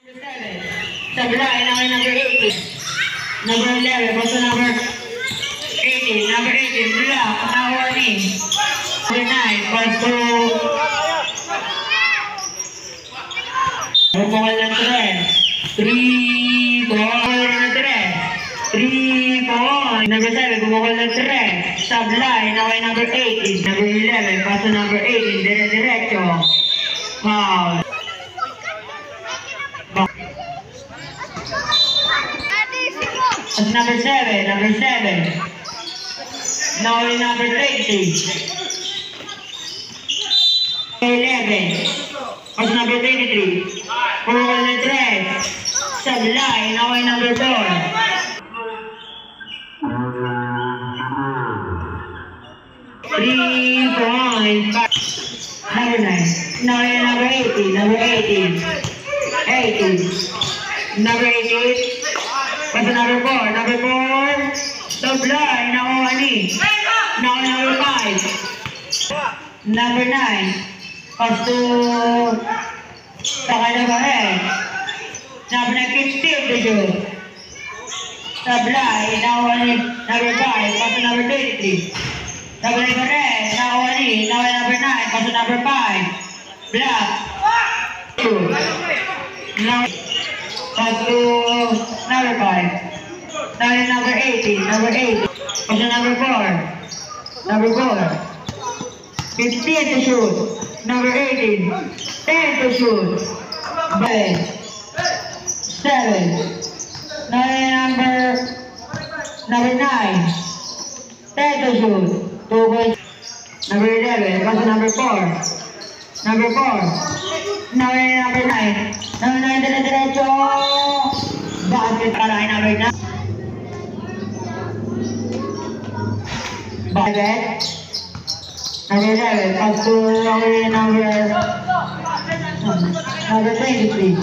Sabla, number 18. Number 11, also number 18. Number 18, Black, now warning. Number 9, also... Bukal na 3. 3 ball na 3 ball. Number 7, bukal na 3. Sablay, now number 18. Number 11, paso number 18. Dire-diretso. Foul. Number 7. Now number 20. 11. Pass number 23. Bukal na 3. Sablay, now number 4. 3 points. Number 9. Now number 18. Number 18. 18. Number 18. Pass number 4. Number 4. Sablay, now number 5. Number 9. Pass to Sakay na Baret. Number 15 to shoot. Sablay, now number 5. Pass to number 23. Number 8, now number 9. Pass to number 5. Black. Now pass to number 5. Now number 18. Number 8. Pass to number 4. Number 4. 15 to shoot. Number 18. 10 to shoot. 7. Number 9. 10 to shoot. 2 points. Number 11. Pass to number 4. Number 4. Number 9. Number 9 dire-diretso. Basket para kay number 9. Basket. Number 11. Pass to number 23.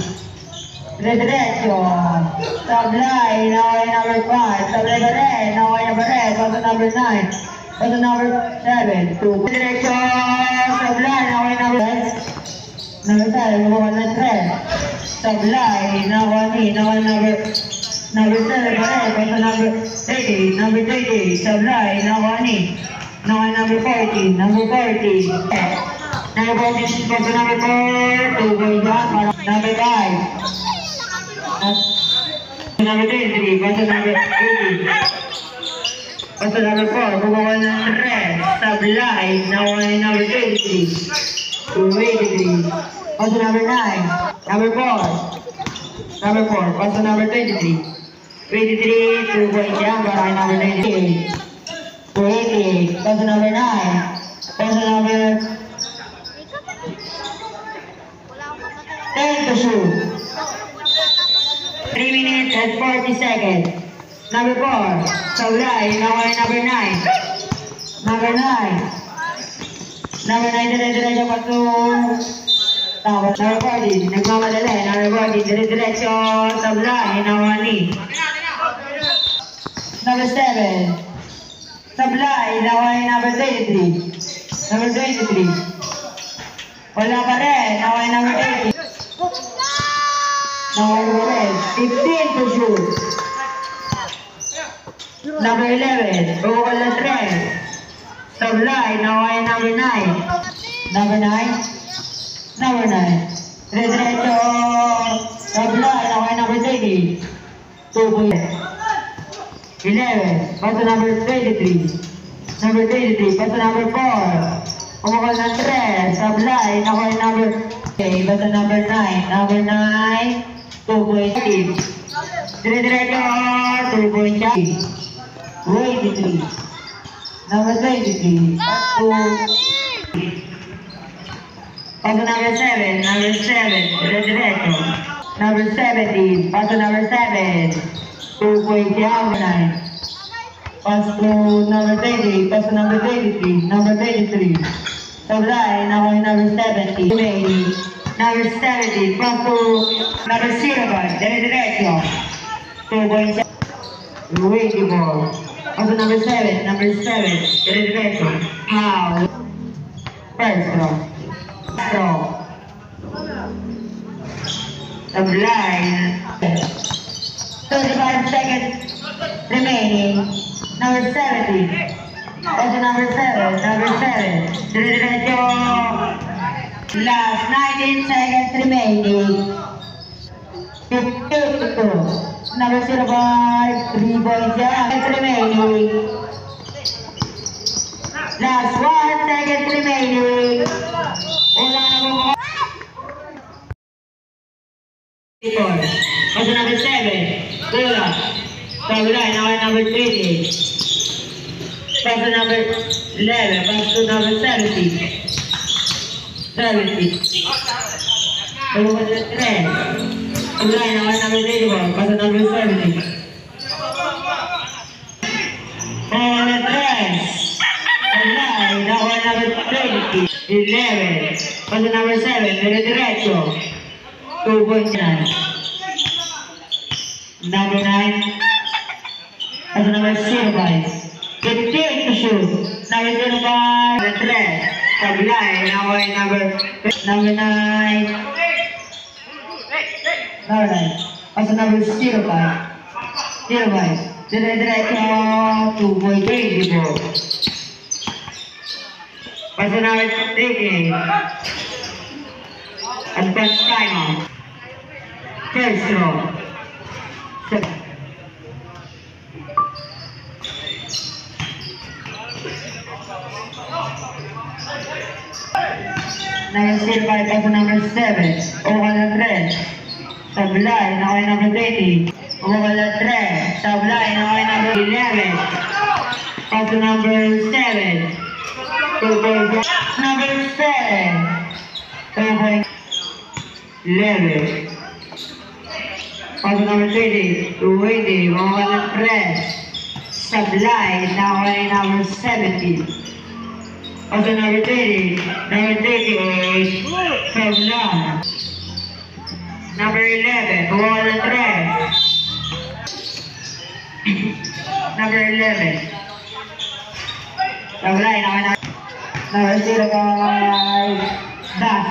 Dire-diretso. Sablay, number 5. Sablay pa rin. Number 9. Pass to number 9. Pass to number 7. Diretso. Sablay, number 6. Number 7. Bukal na 3. Sablay, number 7 pa rin. Pass to number 30. Number 30. Sablay, number 14. Number 14. Number 14. Pass to number 4. 2 points down. Number 5. Number 23, pass to number 18. Pass to number 4, bukal ng 3. Sablay, number 23. 283. Pass to number 9. Number 4. Number 4, pass to number 23. 23, 2 points down para kay number 98. 288. Pass to number 9. Pass to number 10 to shoot. 3 minutes and 40 seconds. Number 4. Sablay, number 9. Number 9. Number 9, dire-diretso pa to. Number 40. Nagmamadali. Number 40, dire-diretso. Sablay, number 7. Sablay, number 23. Number 23. Wala pa rin. Number 80. Number 15 to shoot. Number 11. Bukal na 3. Sablay, number 9. Number 9. Number 9. Dire-diretso. Sablay, number 30. 2 points. 11. Pass to number 23. Number 23. Pass to number 4. Bukal na 3. Sablay, number 8. Pass to number 9. Number 9. 2 points. Dire-diretso. 2 points. 23. Number 23. Pass to number 7. Number 7. Dire-diretso. Number 17. Pass to number 7. 2 points. 9. Pass to number 20. Pass to number 23. Number 23. Sablay, number 70. Number 70. Pass to number 0. Dire-diretso. 2 points. Waiting ball. Pass to number 7. Number 7. Dire-diretso. Foul. First throw. Sublime. 35 seconds remaining. Number 70. Also number 7. Number 7. Diretso. Last 19 seconds remaining. 52. Number 05. 3 points remaining. Last 1 second remaining. Wala na po. Also number 7. Kula. Tabulay. Now number 20. Pass to number 11. Pass to number 70. 70. Number 3. Tabulay. Now number 31. Pass to number 70. Number 3. Now number 20. 11. Pass to number 7. Diretso. 2.9. Number 9. Pass to number 05. 15 to shoot. Number 05. The thread. Sablay. Now number 9. Number 9. Also number 05. 05. Diretso 2.84. Also number 38. Advanced timeout. First row. Number 05, also number 7. Overall 3. Sablay, now number 20. Overall 3. Sablay, now number 11. Also number 7. 2 number 7. 2.11. Also number 20. 280. Overall 3. Sablay, now number 70. Also number 30, number 38, Sablay. Number 11, Overall 3. Number 11. Sablay, number 05, Das.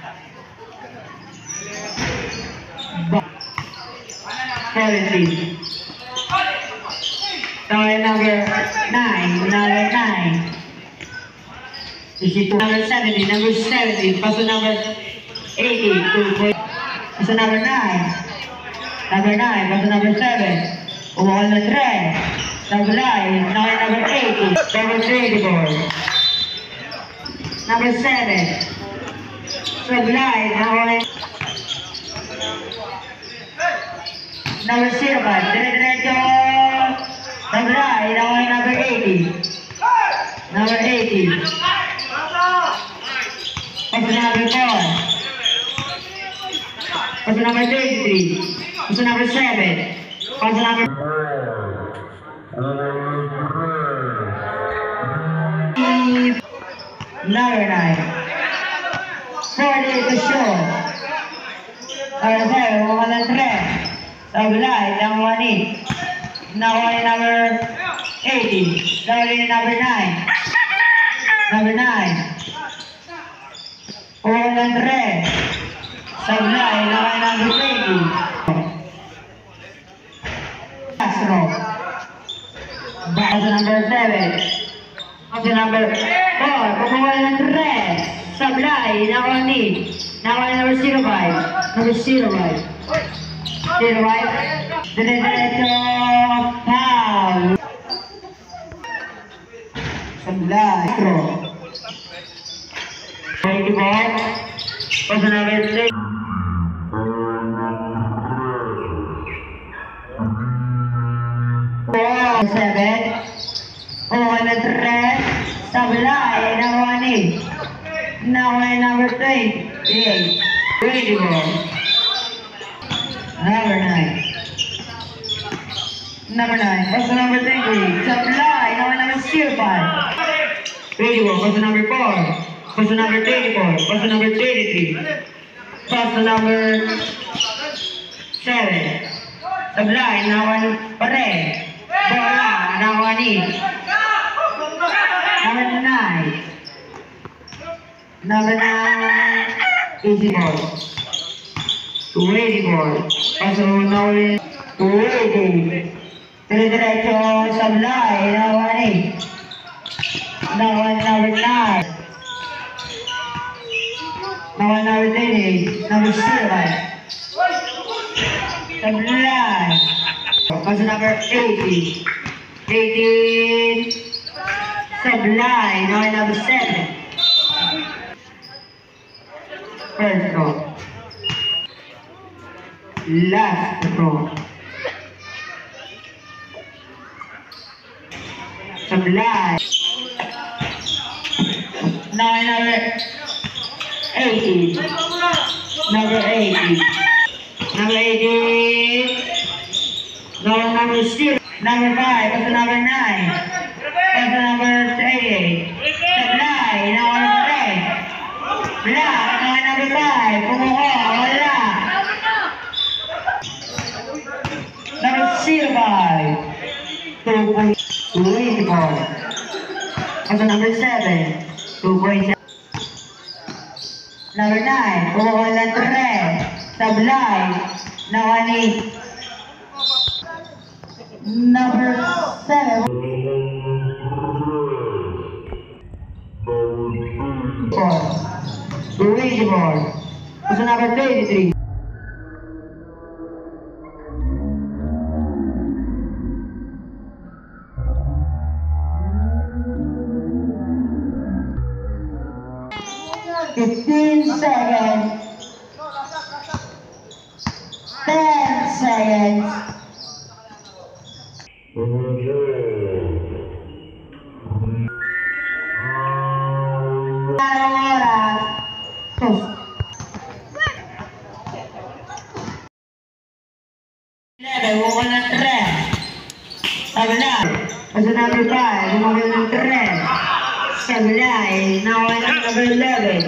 70. Number 9, number 9. Number 70, number 70, pass to number 80, pass to number 9, pass to number 7, overall na 3, Sablay, now number 80, number 34, number 7, Sablay, now number 05, diretso, Sablay, now number 80, number 80, pass to number 4. Pass to number 33. Pass to number 7. Pass to number... Number 9. 40 to show. Number 7. 103. Sablay. Number 1. Now number 80. Number 9. Number 9. Overall 3. Sablay, now number 20. Last row. Back to number 7. Up to number 4. Overall 3. Sablay, now only. Now number 05. Number 05. 05. Diretso. Foul. Sablay. Throw. 24. Pass to number 6. 7. On the thread. Sablay. Now 1. Now number 28. 24. Number 9. Number 9. Pass to number 20. Sablay. Now number 05. 24. Pass to number 4. Pass to number 34. Pass to number 33. Pass to number 7. Sablay, now pare. Bola, now 1. Number 9. Number 9. Easy ball. 284. Kaso nawin 280. Dire-diretso sablay. Nawan 8. Nawan number 9. Nawan number 10. Number 7. Sablay. Kaso number 80. 18. Sablay. Nawan number 7. First row. Last row. Sablay. Now number 80. Number 80. Number 80. Number 0. Number 5. What's the number 9? What's the number 88? Sablay. Now number 10. Black. Now number 5. Kumuha. Wala. Number 05. 2.24. What's the number 7? 2.7. Number 9. Kumuha lang 3. Sablay. Now 8. Number 7. 284. What's the number 33? Seconds. 10 seconds. What's the number 5? Number 3. Sablay. Now number 11.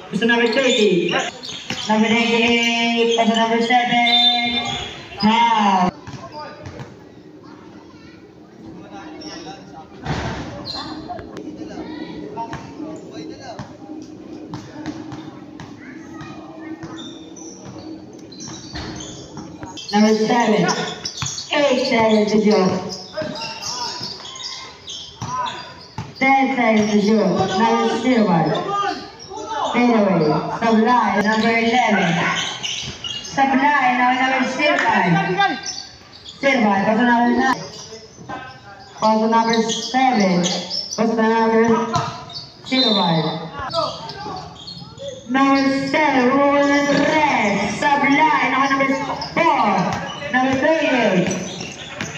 What's the number 30? Number 98. What's the number 7? How? Number 7. 8 seconds to go. 10 seconds to go. Number 0. Anyway, Sablay, number 11. Sablay, now number 0. 0. What's the number 9? What's the number 7? What's the number 0? Number 7, Roland Red. Sablay, now number 4. Number 38.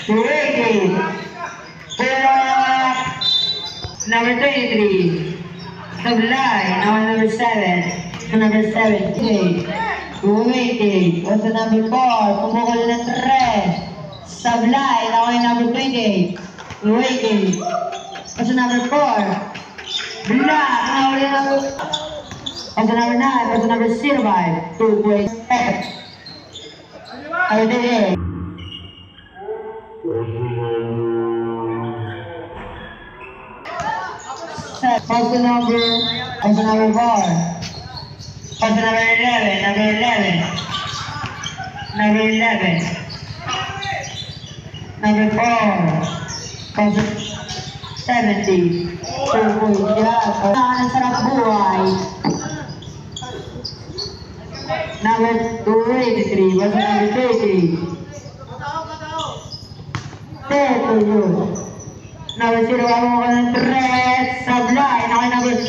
280. Number 23. Sablay, now number 7. Number 78. 280. What's the number 4? Pumukol na 3. Sablay, now number 28. 280. What's the number 4? Black, now number... What's the number 9? What's the number 0? 2.7. Number 38. What's the number? What's the number 4? What's the number 11? Number 11. Number 11. Number 4. What's the 70? Sarap buhay. Number 283. What's the number 30? 32. Number 0, ako ng 3, Sablay, number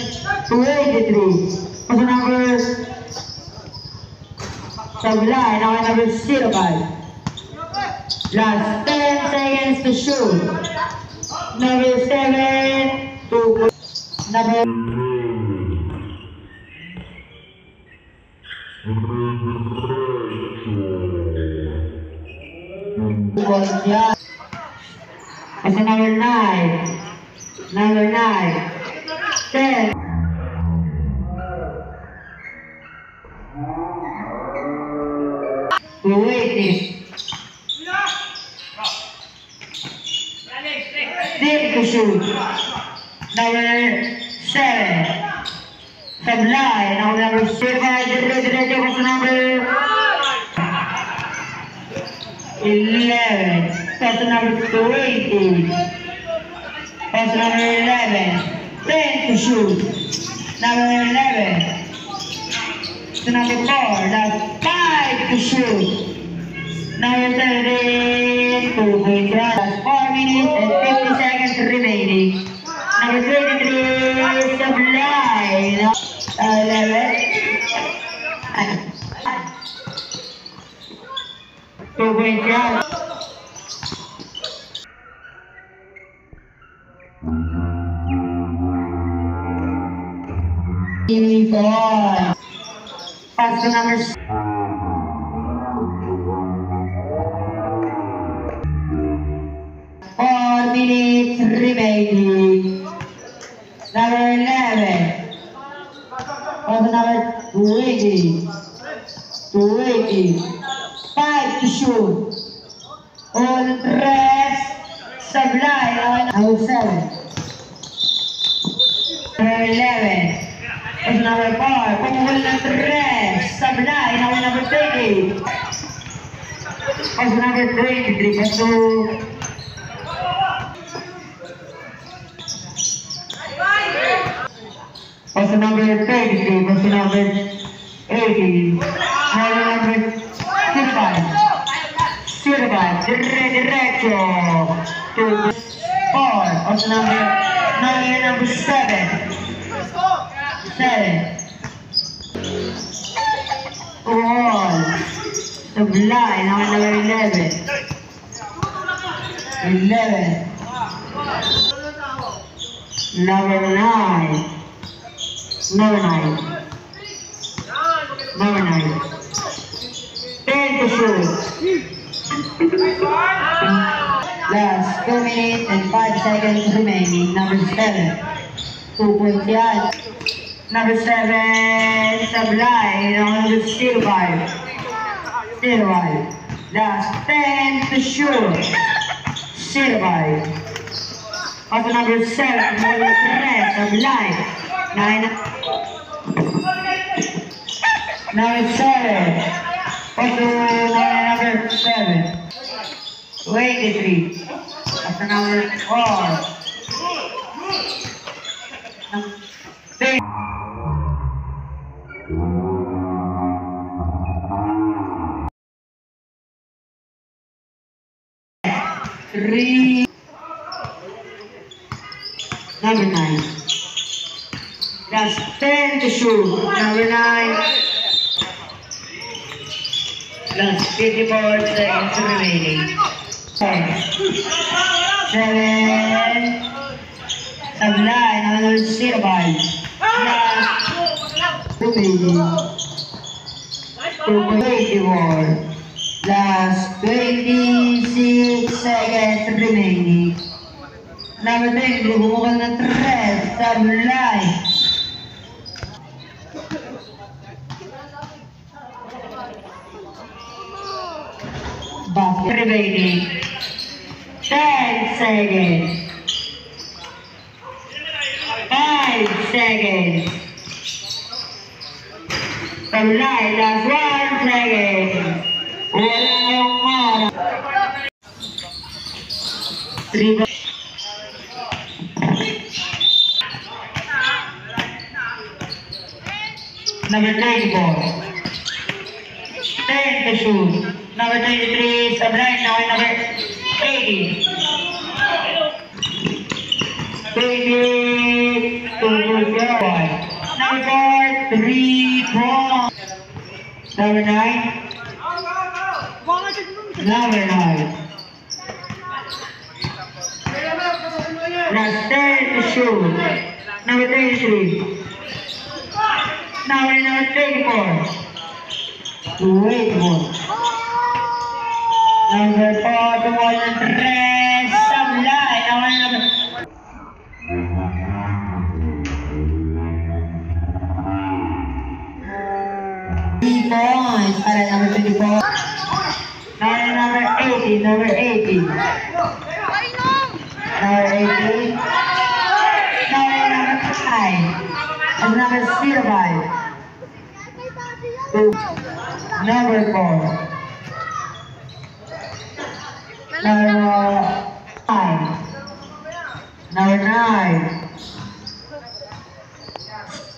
283. What's the number? Sablay, number 05. Last 10 seconds to shoot. Number 7, 2. Number... What's the number 9? Number 9. 10. Waiting. Deep to shoot. Number 7. Sablay, now number 7, diretso pa sa number 11, pass to number 20, pass to number 11, 10 to shoot, number 11, to number 4, that's 5 to shoot, number 13, 2 points, that's 4 minutes and 50 seconds remaining, number 23, Sablay, 11, 2 points, pass to number 4 minutes remaining. Number 11. Pass to number 20. 5 to shoot. All rest. Sablay. Number 7. Number 11. Pass to number 4. Pumukul ng 3. Sablay. Number 20. Pass to number 23. Pass to pass to number 33, pass to number 18, number 35, diretso, to 4, pass to number 7, all, Sablay, number 11, number 9, number 9, 10 to shoot. Last 2 minutes and 5 seconds remaining. Number 7, 2 points yan. Number 7, Sablay, number 05. Last 10 to shoot. 05. Also number 7, number 3, Sablay. 9. Number 7. Also number 7. 23. Also number 4. 3. Number 9. That's 10 to shoot. Number 9. That's 54 seconds remaining. 10. 7. Sablay, number 05. Last 2 minutes. 2.84. Last 26 seconds remaining. Number 10, bumukal ng 3, Sablay. Basket remaining. 10 seconds. 5 seconds. Sablay, last 1 second. Wala yung mara. 3. Number 24. 10 to shoot. Number 23, Sablay, now number 80. 20 to go. Number 4, 3 points. Number 9. Number 9. Last 10 to shoot. Number 23. Number 24. 24. Number 4 to 1, Sablay. Number 3 points para number 24. Number 80. Number 80. Number 80. Number 5. That's number 05. To number 4. Number 9. Number 9.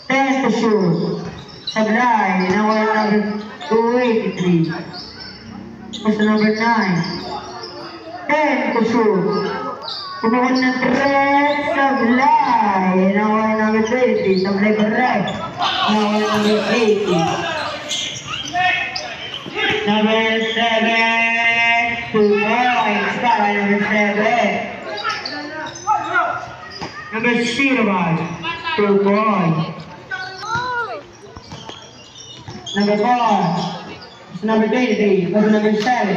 10 to shoot. Sablay. Number 283. What's the number 9? 10 to shoot. Kumuha ng 3. Sablay. Number 20. Sablay correct. Number 80. Number 7. 2 points. Para number 7. Number 01. 2 points. Number 4. It's number 23. That's number 7.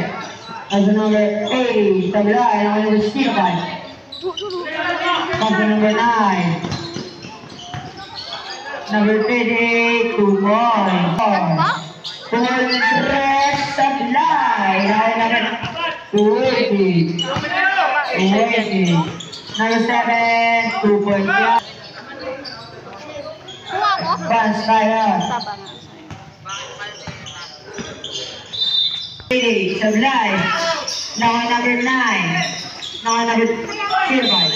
That's number 8. Sablay. Number 05. That's number 9. Number 28. 2 points. Sablay. Number 280. 280. Number 7. 2 points. Fast fire. Sablay. Now number 9. Now number 05.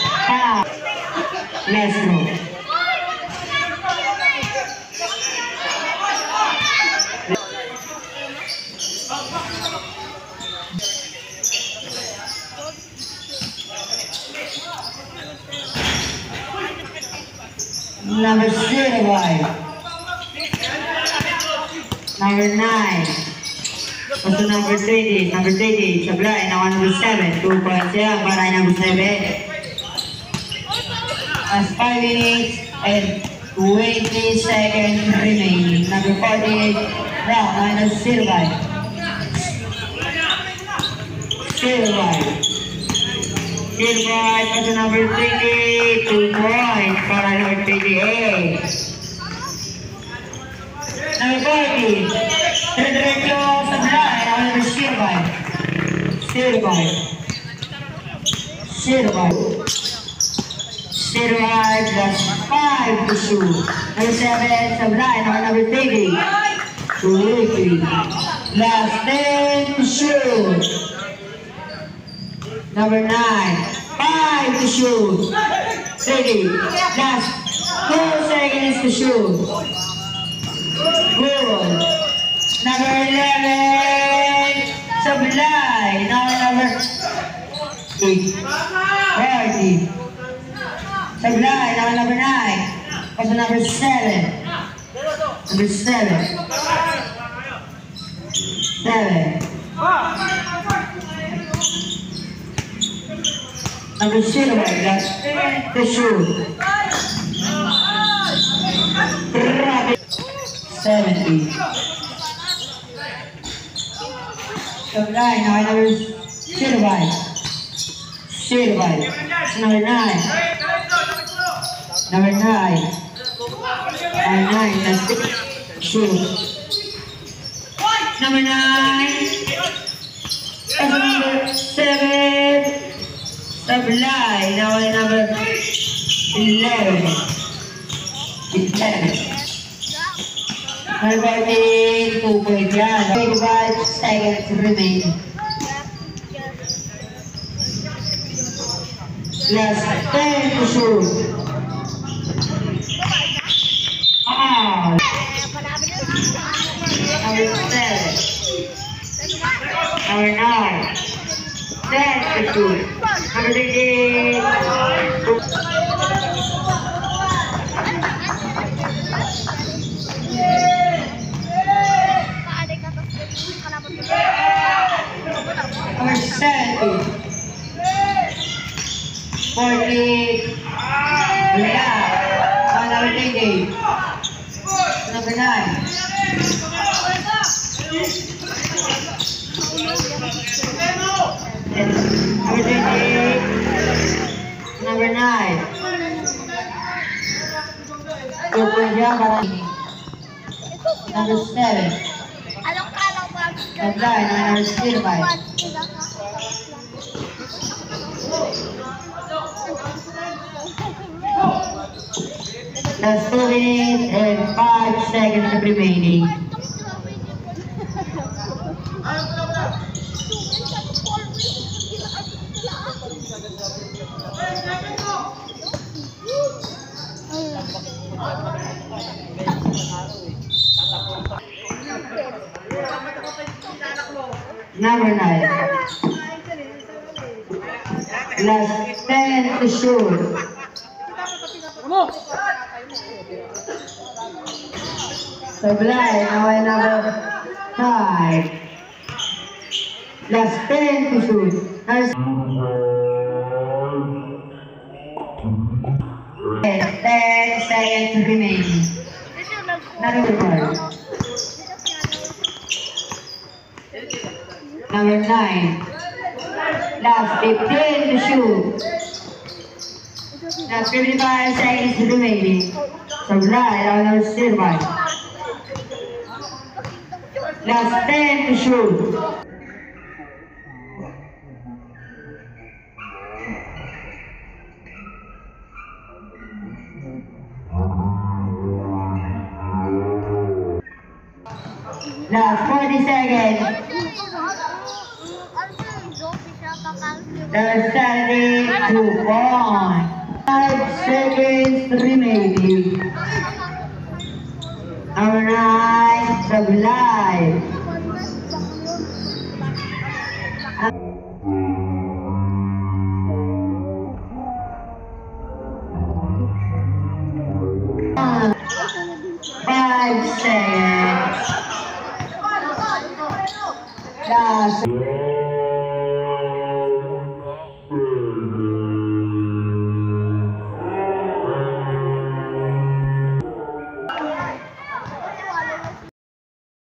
Let's go. Number 05. Number 9. Also number 20. Number 20. Sablay. Now number 7. 2 points here. Para number 7. As 5 minutes and 20 seconds remaining. Number 48. Now minus 05. 05. 05. Also number 20. 2 points. Para number 28. Number 40. Diretso Sablay. Now number 05. 05. 05 plus 5 to shoot. Number 7, Sablay. Now number 30. 280. Last 10 to shoot. Number 9. 5 to shoot. 30. Last 2 seconds to shoot. Good. Number 11. Sablay. Now number 8. 40. Sablay, now number 9. Also number 7. Number 7. 7. Number 0, that's the shoot. 70. Sablay, now number 05. 05. Number 9. Number 9. Number 9, that's the shoot. Number 9. That's number 7. Sablay. Now number 11. 11. Number 8, 2 points yan. 25 seconds remaining. Last 10 to shoot. Number 7. Number 9. 10 to shoot. Number 38. Number 70. 40. Number 38. Number 9. Number 38. Number 9. Number 7. Sablay, number 05. Last 2 minutes and 5 seconds remaining. Number 9. Last 10 to shoot. Sablay, now ay number 5. Last 10 to shoot. Nice. 10 seconds remaining. Number 1. Number 9. Last 15 to shoot. Last 55 seconds remaining. Sablay, now number 0. Last 10 to shoot. Last 40 seconds. There's 72 points. 5 seconds remaining. Number 9, Sablay.